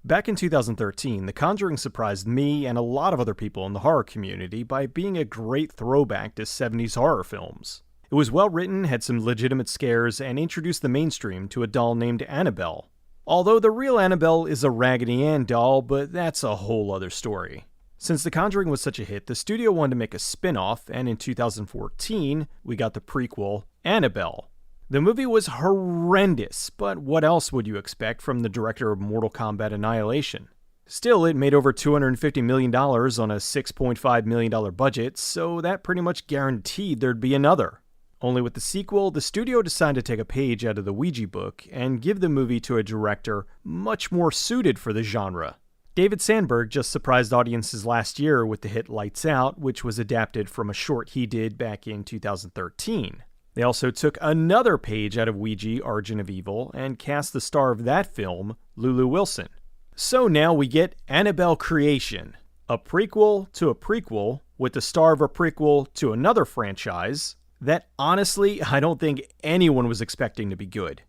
Back in 2013, The Conjuring surprised me and a lot of other people in the horror community by being a great throwback to 70s horror films. It was well written, had some legitimate scares, and introduced the mainstream to a doll named Annabelle. Although the real Annabelle is a Raggedy Ann doll, but that's a whole other story. Since The Conjuring was such a hit, the studio wanted to make a spin-off, and in 2014, we got the prequel, Annabelle. The movie was horrendous, but what else would you expect from the director of Mortal Kombat Annihilation? Still, it made over $250 million on a $6.5 million budget, so that pretty much guaranteed there'd be another. Only with the sequel, the studio decided to take a page out of the Ouija book and give the movie to a director much more suited for the genre. David Sandberg just surprised audiences last year with the hit Lights Out, which was adapted from a short he did back in 2013. They also took another page out of Ouija, Origin of Evil, and cast the star of that film, Lulu Wilson. So now we get Annabelle Creation, a prequel to a prequel with the star of a prequel to another franchise that honestly I don't think anyone was expecting to be good.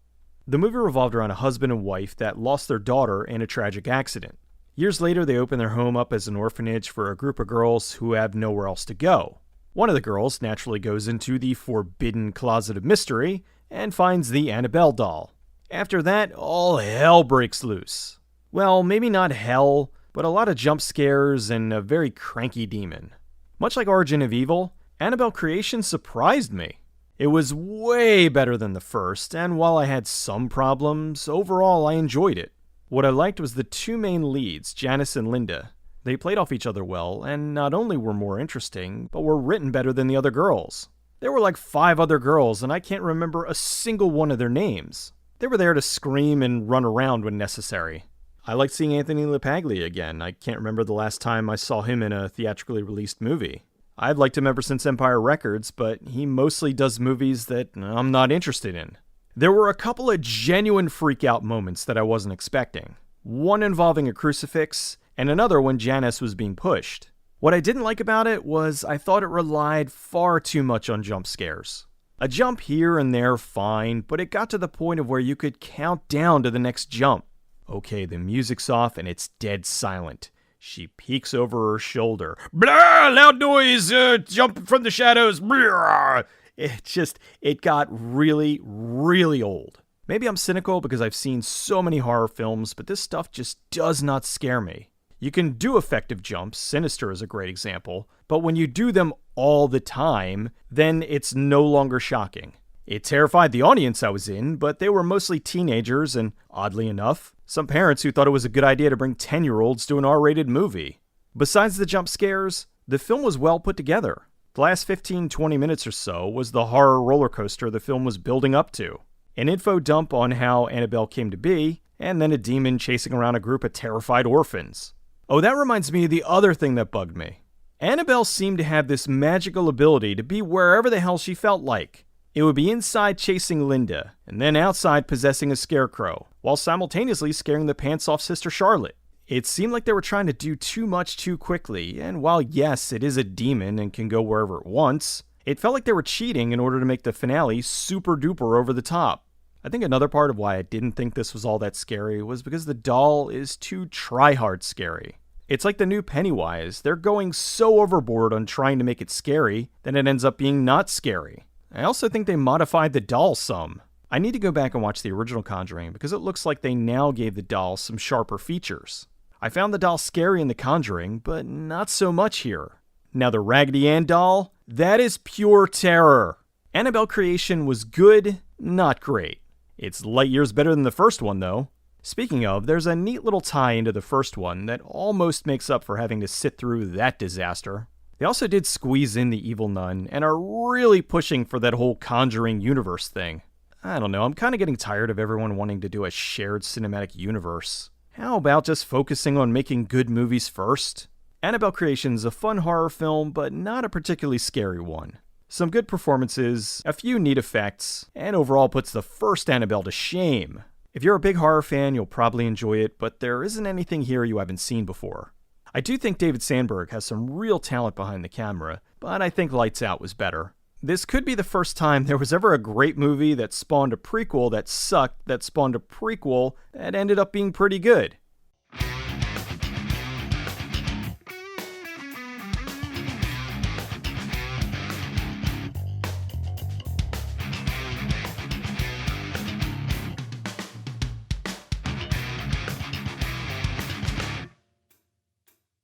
The movie revolved around a husband and wife that lost their daughter in a tragic accident. Years later, they open their home up as an orphanage for a group of girls who have nowhere else to go. One of the girls naturally goes into the forbidden closet of mystery and finds the Annabelle doll. After that, all hell breaks loose. Well, maybe not hell, but a lot of jump scares and a very cranky demon. Much like Origin of Evil, Annabelle Creation surprised me. It was way better than the first, and while I had some problems, overall I enjoyed it. What I liked was the two main leads, Janice and Linda. They played off each other well, and not only were more interesting, but were written better than the other girls. There were like 5 other girls, and I can't remember a single one of their names. They were there to scream and run around when necessary. I liked seeing Anthony LaPaglia again. I can't remember the last time I saw him in a theatrically released movie. I've liked him ever since Empire Records, but he mostly does movies that I'm not interested in. There were a couple of genuine freak-out moments that I wasn't expecting. One involving a crucifix, and another when Janice was being pushed. What I didn't like about it was I thought it relied far too much on jump scares. A jump here and there, fine, but it got to the point of where you could count down to the next jump. Okay, the music's off and it's dead silent. She peeks over her shoulder. Blah! Loud noise! Jump from the shadows! Blah! It got really, really old. Maybe I'm cynical because I've seen so many horror films, but this stuff just does not scare me. You can do effective jumps, Sinister is a great example, but when you do them all the time, then it's no longer shocking. It terrified the audience I was in, but they were mostly teenagers and, oddly enough, some parents who thought it was a good idea to bring 10-year-olds to an R-rated movie. Besides the jump scares, the film was well put together. The last 15-20 minutes or so was the horror roller coaster the film was building up to. An info dump on how Annabelle came to be, and then a demon chasing around a group of terrified orphans. Oh, that reminds me of the other thing that bugged me. Annabelle seemed to have this magical ability to be wherever the hell she felt like. It would be inside chasing Linda, and then outside possessing a scarecrow, while simultaneously scaring the pants off Sister Charlotte. It seemed like they were trying to do too much too quickly, and while yes, it is a demon and can go wherever it wants, it felt like they were cheating in order to make the finale super duper over the top. I think another part of why I didn't think this was all that scary was because the doll is too try-hard scary. It's like the new Pennywise. They're going so overboard on trying to make it scary that it ends up being not scary. I also think they modified the doll some. I need to go back and watch the original Conjuring because it looks like they now gave the doll some sharper features. I found the doll scary in The Conjuring, but not so much here. Now the Raggedy Ann doll, that is pure terror. Annabelle Creation was good, not great. It's light years better than the first one though. Speaking of, there's a neat little tie into the first one that almost makes up for having to sit through that disaster. They also did squeeze in the evil nun and are really pushing for that whole Conjuring universe thing. I don't know, I'm kind of getting tired of everyone wanting to do a shared cinematic universe. How about just focusing on making good movies first? Annabelle Creation's a fun horror film, but not a particularly scary one. Some good performances, a few neat effects, and overall puts the first Annabelle to shame. If you're a big horror fan, you'll probably enjoy it, but there isn't anything here you haven't seen before. I do think David Sandberg has some real talent behind the camera, but I think Lights Out was better. This could be the first time there was ever a great movie that spawned a prequel that sucked, that spawned a prequel that ended up being pretty good.